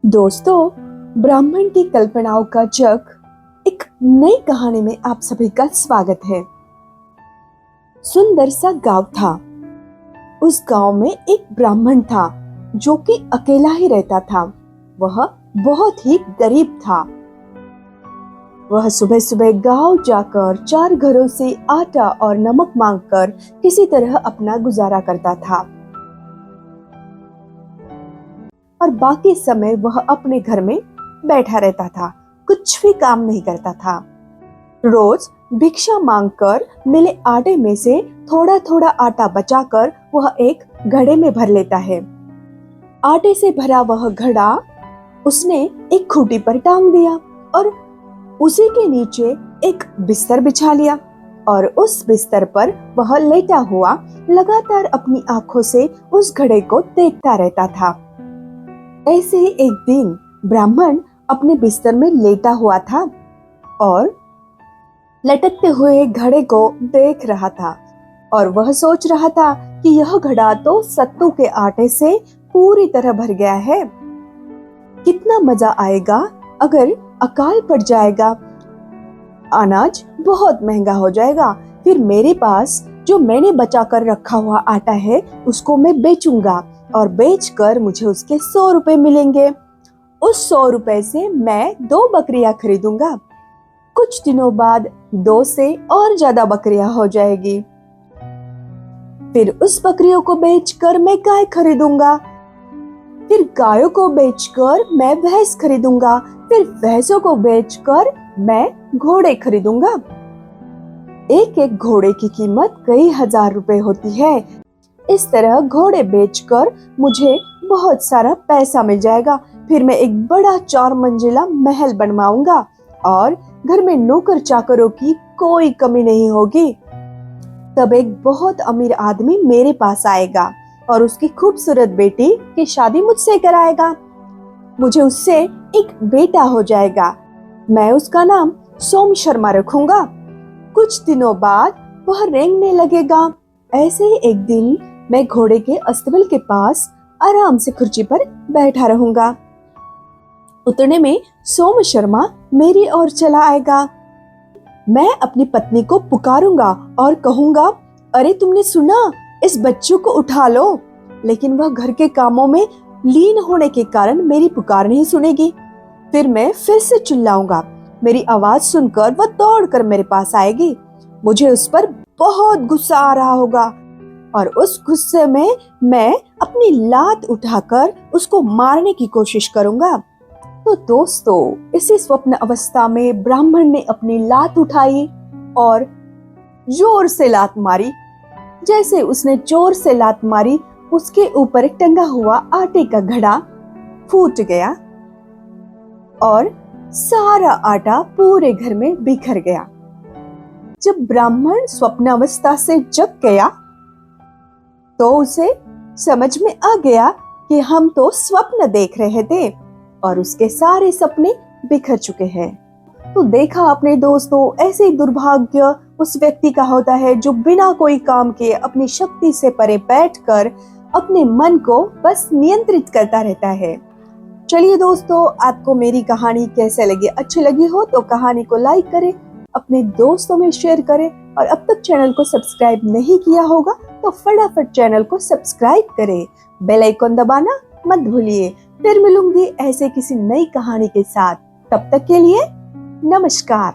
दोस्तों, ब्राह्मण की कल्पनाओं का जग एक नई कहानी में आप सभी का स्वागत है। सुंदर सा गांव था। उस गांव में एक ब्राह्मण था जो कि अकेला ही रहता था। वह बहुत ही गरीब था। वह सुबह सुबह गांव जाकर 4 घरों से आटा और नमक मांगकर किसी तरह अपना गुजारा करता था और बाकी समय वह अपने घर में बैठा रहता था, कुछ भी काम नहीं करता था। रोज भिक्षा मांगकर मिले आटे में से थोड़ा थोड़ा आटा बचाकर वह एक घड़े में भर लेता है। आटे से भरा वह घड़ा उसने एक खूंटी पर टांग दिया और उसी के नीचे एक बिस्तर बिछा लिया और उस बिस्तर पर वह लेटा हुआ लगातार अपनी आंखों से उस घड़े को देखता रहता था। ऐसे ही एक दिन ब्राह्मण अपने बिस्तर में लेटा हुआ था और लटकते हुए घड़े को देख रहा था और वह सोच रहा था कि यह घड़ा तो सत्तू के आटे से पूरी तरह भर गया है। कितना मजा आएगा अगर अकाल पड़ जाएगा, अनाज बहुत महंगा हो जाएगा, फिर मेरे पास जो मैंने बचा कर रखा हुआ आटा है उसको मैं बेचूंगा और बेचकर मुझे उसके 100 रुपए मिलेंगे। उस 100 रुपए से मैं 2 बकरियां खरीदूंगा। कुछ दिनों बाद 2 से और ज्यादा बकरियां हो जाएगी। फिर उस बकरियों को बेचकर मैं गाय खरीदूंगा। फिर गायों को बेचकर मैं भैंस खरीदूंगा। फिर भैंसों को बेचकर मैं घोड़े खरीदूंगा। एक एक घोड़े की कीमत कई हजार रुपए होती है। इस तरह घोड़े बेचकर मुझे बहुत सारा पैसा मिल जाएगा। फिर मैं एक बड़ा 4 मंजिला महल बनवाऊंगा और घर में नौकर चाकरों की कोई कमी नहीं होगी। तब एक बहुत अमीर आदमी मेरे पास आएगा और उसकी खूबसूरत बेटी की शादी मुझसे कराएगा। मुझे उससे एक बेटा हो जाएगा। मैं उसका नाम सोम शर्मा रखूंगा। कुछ दिनों बाद वह रेंगने लगेगा। ऐसे ही एक दिन मैं घोड़े के अस्तबल के पास आराम से कुर्सी पर बैठा रहूंगा। उतने में सोम शर्मा मेरी ओर चला आएगा। मैं अपनी पत्नी को पुकारूंगा और कहूंगा, अरे तुमने सुना, इस बच्चों को उठा लो। लेकिन वह घर के कामों में लीन होने के कारण मेरी पुकार नहीं सुनेगी। फिर मैं फिर से चिल्लाऊंगा। मेरी आवाज सुनकर वह दौड़कर मेरे पास आएगी। मुझे उस पर बहुत गुस्सा आ रहा होगा और उस गुस्से में मैं अपनी लात उठाकर उसको मारने की कोशिश करूंगा। तो दोस्तों, इसी स्वप्न अवस्था में ब्राह्मण ने अपनी लात उठाई और जोर से लात मारी। जैसे उसने जोर से लात मारी, उसके ऊपर टंगा हुआ आटे का घड़ा फूट गया और सारा आटा पूरे घर में बिखर गया। जब ब्राह्मण स्वप्नावस्था से जग गया तो उसे समझ में आ गया कि हम तो स्वप्न देख रहे थे और उसके सारे सपने बिखर चुके हैं। तो देखा आपने दोस्तों, ऐसे ही दुर्भाग्य उस व्यक्ति का होता है जो बिना कोई काम किए अपनी शक्ति से परे बैठकर अपने मन को बस नियंत्रित करता रहता है। चलिए दोस्तों, आपको मेरी कहानी कैसे लगी? अच्छी लगी हो तो कहानी को लाइक करें, अपने दोस्तों में शेयर करें और अब तक चैनल को सब्सक्राइब नहीं किया होगा तो फटाफट चैनल को सब्सक्राइब करें। बेल आइकन दबाना मत भूलिए। फिर मिलूंगी ऐसे किसी नई कहानी के साथ। तब तक के लिए नमस्कार।